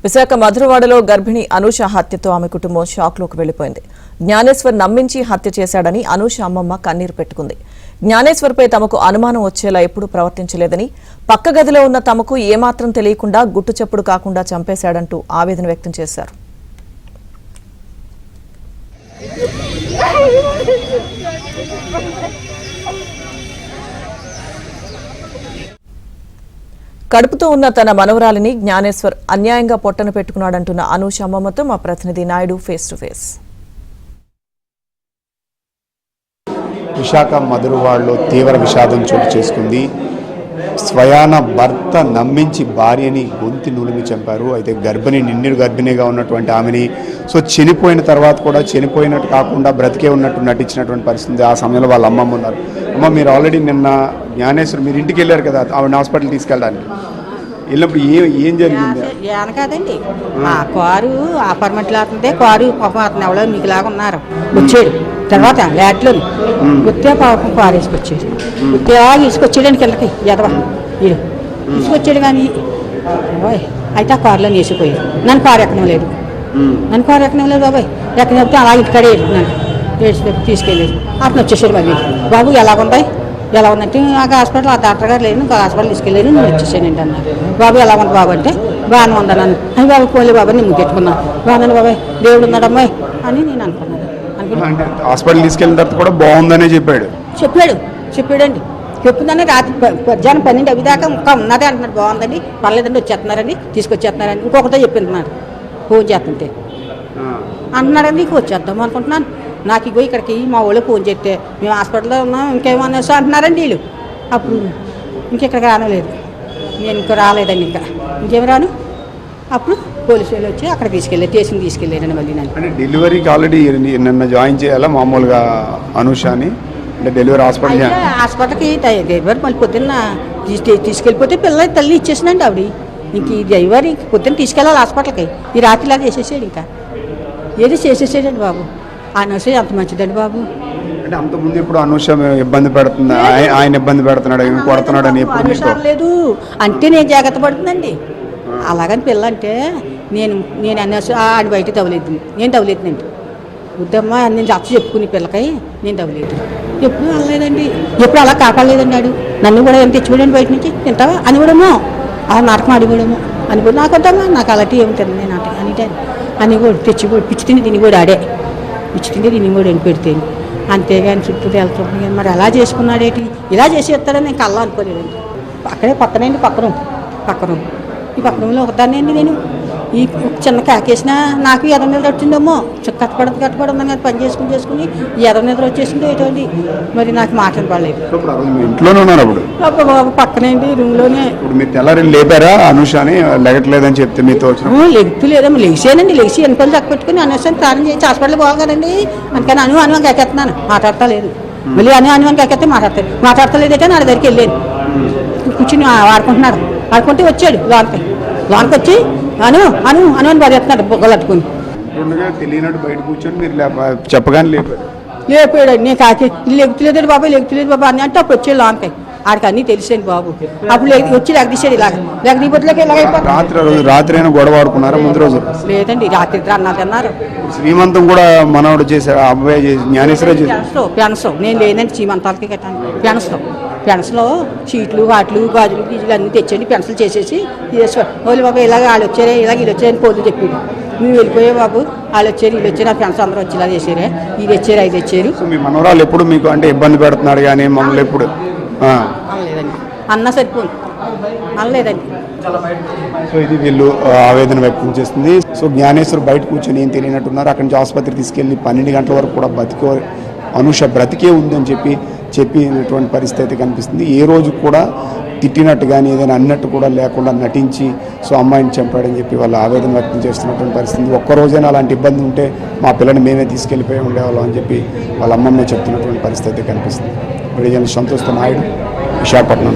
విశాఖ మధురవాడలో గర్భిణి అనూష హత్యతో ఆమె కుటుంబం షాక్లోకి వెళ్లిపోయింది. జ్ఞానేశ్వర్ నమ్మించి హత్య చేశాడని అనూష అమ్మమ్మ కన్నీరు పెట్టుకుంది. జ్ఞానేశ్వర్పై తమకు అనుమానం వచ్చేలా ఎప్పుడూ ప్రవర్తించలేదని, పక్క గదిలో ఉన్న తమకు ఏమాత్రం తెలియకుండా గుట్టుచప్పుడు కాకుండా చంపేశాడంటూ ఆవేదన వ్యక్తం చేశారు. కడుపుతో ఉన్న తన మనవరాలిని జ్ఞానేశ్వర్ అన్యాయంగా పొట్టన పెట్టుకున్నాడంటున్న అనూష అమ్మమ్మతో మా ప్రతినిధి Naidu face to face. Visakha మధురవాడలో తీవ్ర విషాదం చోటు చేసుకుంది. స్వయాన భర్త నమ్మించి భార్యని గొంతి నులిమి చంపారు. అయితే నిండు గర్భిణిగా ఉన్నటువంటి ఆమెని చనిపోయిన తర్వాత కూడా చనిపోయినట్టు కాకుండా బ్రతికే ఉన్నట్టు నటించినటువంటి పరిస్థితి. ఆ సమయంలో వాళ్ళ అమ్మమ్మ ఉన్నారు. అమ్మ, మీరు ఆల్రెడీ నిన్న జ్ఞానేశ్వర్ మీరు ఇంటికి వెళ్ళారు కదా, ఆవిడ హాస్పిటల్ తీసుకెళ్ళడానికి వెళ్ళినప్పుడు ఏం జరిగింది? కాదండి, ఆ కారు అపార్ట్మెంట్లో అవుతుంటే కారు పాపం ఎవరో మీకులాగా ఉన్నారు వచ్చాడు. తర్వాత ల్యాడ్లో గుత్తే పాపం కారు వేసుకొచ్చాడు. గుత్తే తీసుకొచ్చాడని కిందకి ఎదవ వీడు తీసుకొచ్చాడు. కానీ అయితే ఆ కారులో వేసిపోయాడు. నన్ను కారు ఎక్కడం లేదు బాబాయ్. ఎక్కడ చెప్తే అలా ఇంటికాడే ఏడుతున్నాను. ఏడ్చి తీసుకెళ్ళాడు. అతను వచ్చేసాడు. మళ్ళీ బాబు ఎలా ఉందంటే నాకు హాస్పిటల్ ఆ డాక్టర్ గారు లేదు, ఇంకా హాస్పిటల్ తీసుకెళ్ళాను, నేను వచ్చేసానండి అన్నారు. బాబు ఎలా ఉంది బాబు అంటే బాగానే ఉందన్నాను. అని బాబు పోలే బాబాయ్ నేను ముగ్గెట్టుకున్నాను. బాగుందండి బాబాయ్, దేవుడు ఉన్నాడమ్మాయి అని నేను అనుకున్నాను. హాస్పిటల్ తీసుకెళ్ళిన తర్వాత కూడా బాగుందనే చెప్పాడండి. చెప్పిందని రాత్రి మధ్యాహ్నం 12 అవి దాకా ఇంకా ఉన్నదే అంటున్నాడు. బాగుందండి, పర్లేదండి, వచ్చేస్తున్నారండి, తీసుకొచ్చేస్తున్నారండి. ఇంకొకరితో చెప్పింటున్నాడు ఫోన్ చేస్తుంటే అంటున్నాడండి. ఇంక వచ్చేద్దాం అనుకుంటున్నాను. నాకు ఇగో ఇక్కడికి మా వాళ్ళు ఫోన్ చేస్తే మేము హాస్పిటల్లో ఉన్నాం ఇంకేమన్నా అంటున్నారండి వీళ్ళు. అప్పుడు ఇంకెక్కడికి రానలేదు, నేను ఇంకా రాలేదండి, ఇంకేమి రాను. అప్పుడు పోలీసు వాళ్ళు వచ్చి అక్కడ తీసుకెళ్ళారండి. మళ్ళీ అంటే డెలివరీకి ఆల్రెడీ నిన్న జాయిన్ చేయాలా మామూలుగా అనూష అని? అంటే డెలివరీ హాస్పిటల్కి డెలివరీ మళ్ళీ పొద్దున్న తీసుకెళ్ళిపోతే పిల్లల తల్లి ఇచ్చేసిందండి ఆవిడ. ఇంక ఈ డెలివరీ పొద్దున్న తీసుకెళ్ళాలి హాస్పిటల్కి. ఈ రాత్రి ఇలా చేసేసాడు. ఇంకా ఏది చేసేసాడండి బాబు. అనూష ఎంత మంచిదండి బాబు. అంటే అంతకుముందు ఇప్పుడు అనూష ఇబ్బంది పెడుతుంది, ఆయన ఇబ్బంది పెడుతున్నాడు, కొడుతున్నాడు అని అనూష లేదు అంటే నేను జాగ్రత్త పడుతుందండి. అలాగని పిల్ల అంటే నేను అనూష ఆడి బయట నేను తవ్వలేదునండి. వద్దమ్మా నేను అచ్చ చెప్పుకుని పిల్లకై నేను తవ్వలేదు. ఎప్పుడు అనలేదండి, ఎప్పుడు అలా కాపాడలేదండి. ఆడు నన్ను కూడా ఏం తెచ్చిపోయాడు బయట నుంచి, తింటావా అని కూడామో ఆ నాటకం అడిగడము అని కూడా నాకు వద్దమ్మా, నాకు అలాంటి ఏముంటుంది నేను నాటకం అని కూడా తెచ్చిపోయి పిచ్చి తిని దీన్ని కూడా ఆడే పిచ్చి తిండి దీన్ని కూడా ఎండి పెడితేను. అంతేగాని చుట్టూ వెళ్తున్నాను కానీ మరి అలా చేసుకున్నాడేటి, ఇలా చేసేస్తాడని నేను కల్లా అనుకోలేదండి. అక్కడే పక్కనండి పక్కన ఈ పక్కనంలో ఒకదాన్ని అండి. నేను ఈ చిన్న కాకేసినా నాకు ఎర్ర నిద్ర వచ్చిందేమో, కట్టపడదు ఉందని పని చేసుకుని ఈ ఎర్ర నిద్ర వచ్చేసిందో ఏంటండి. మరి నాకు మాటలు పడలేదు. ఇంట్లోనే ఉన్నారు బాబు పక్కనండి రూమ్లోనే. లేపారా అనూషని? లెగట్లేదని చెప్తే మీతో లేదమ్మా, లెగిసానండి. లెగిసి ఎన్ని పనులు చక్క పెట్టుకుని అనవసరం ప్రారం చేసి హాస్పిటల్ పోవాలి కదండి. అందుకని అనుమానం ఎక్కేస్తున్నాను, మాట్లాడతా లేదు. మళ్ళీ అనుమానం ఎక్కేస్తే మాట్లాడతలేదైతే నా దగ్గరికి వెళ్ళాను. కూర్చుని ఆడుకుంటే వచ్చాడు లోనికి వచ్చి అను అని పరిగెత్తున్నాడు బొగ్గలట్టుకుని. తెలియనట్టు బయట కూర్చొని మీరు చెప్పగానే లేపాడు. నేను కాకి లెగుతులేదు బాబా అని అంటే అప్పుడు వచ్చాడు లోనికి. ఆడికి అన్నీ తెలిసాను బాబు. అప్పుడు వచ్చి లెగదీసాడు. రాత్రి అయినా గొడవ ఆడుకున్నారా ముందు రోజు? లేదండి, రాత్రి అన్నారు తిన్నారు. శ్రీమంతం కూడా మనవాడు చేశారు, అబ్బాయి జ్ఞానేశ్వర పెనసం. నేను లేదండి శ్రీమంతాలకి కట్టాను. పెన్స్లో షీట్లు వాట్లు గాజులు గీజులు అన్నీ తెచ్చండి. పెన్సిల్ చేసేసి వాళ్ళు బాబు ఇలాగ వాళ్ళు వచ్చారే వీళ్ళు వచ్చారని పోలు చెప్పాడు. మేము వెళ్ళిపోయే బాబు వాళ్ళు వచ్చారు వీళ్ళు వచ్చారు, ఆ పెన్స్ అందరూ వచ్చి ఇలా చేసారే, ఇది వచ్చారు ఐదు వచ్చారు. మీ మనవరాలు ఎప్పుడు మీకు అంటే ఇబ్బంది పెడుతున్నాడు కానీ మమ్మల్ని ఎప్పుడు అనలేదండి, అన్న సరిపోను అనలేదండి. ఇది వీళ్ళు ఆవేదన వ్యక్తం చేస్తుంది. జ్ఞానేశ్వర్ బయట కూర్చొని ఏం తెలియనట్టున్నారు. అక్కడి నుంచి ఆసుపత్రికి తీసుకెళ్ళి 12 గంటల వరకు కూడా అనూష బ్రతికే ఉందని చెప్పినటువంటి పరిస్థితి కనిపిస్తుంది. ఏ రోజు కూడా తిట్టినట్టు కానీ ఏదైనా అన్నట్టు కూడా లేకుండా నటించి అమ్మాయిని చంపాడని చెప్పి వాళ్ళు ఆవేదన వ్యక్తం చేస్తున్నటువంటి పరిస్థితి. ఒక్కరోజైనా అలాంటి ఇబ్బంది ఉంటే మా పిల్లని మేమే తీసుకెళ్ళిపోయి ఉండేవాళ్ళం అని చెప్పి వాళ్ళ అమ్మమ్మే చెప్తున్నటువంటి పరిస్థితి కనిపిస్తుంది. విజయన్ సంతోష్ నాయుడు, విశాఖపట్నం.